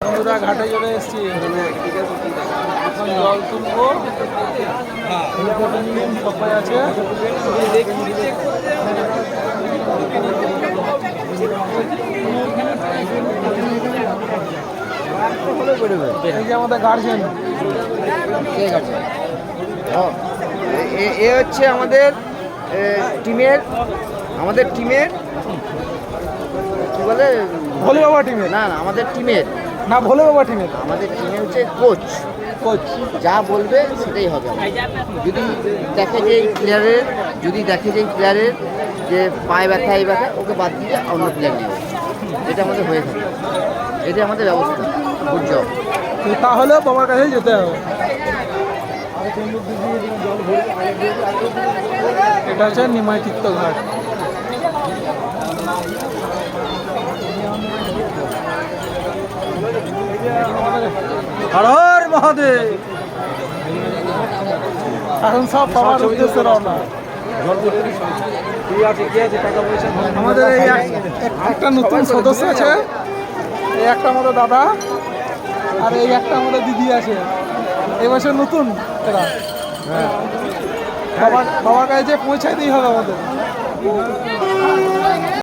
বন্ধুরা ঘাটে চলে এসেছি, এখন জল তুলবো। সবাই আছে, এই যে আমাদের গার্জেন। এ হচ্ছে আমাদের টিমের কি বলে, ভোলে বাবা টিমের না আমাদের টিমের না, ভোলে বাবা টিমের আমাদের টিমে হচ্ছে কোচ যা বলবে সেটাই হবে। যদি দেখে যে এই প্লেয়ারের যে পায়ে ব্যথা এই ব্যথা, ওকে বাদ দিয়ে অন্য প্লেয়ার নেবে, এটা আমাদের হয়ে থাকে, এটা আমাদের ব্যবস্থা। Good job. তাহলেও বাবার কাছে যেতে হবে। এটা হচ্ছে নিমাই তীর্থঘাট। হর হর মহাদেব। এখন সব বাবার উদ্দেশ্যে রওনা। আমাদের এই একটা নতুন সদস্য আছে, এই একটা আমাদের দাদা, আর এই একটা আমাদের দিদি আছে। এই বছর নতুন এরা, বাবার কাছে পৌঁছাইতেই হবে আমাদের।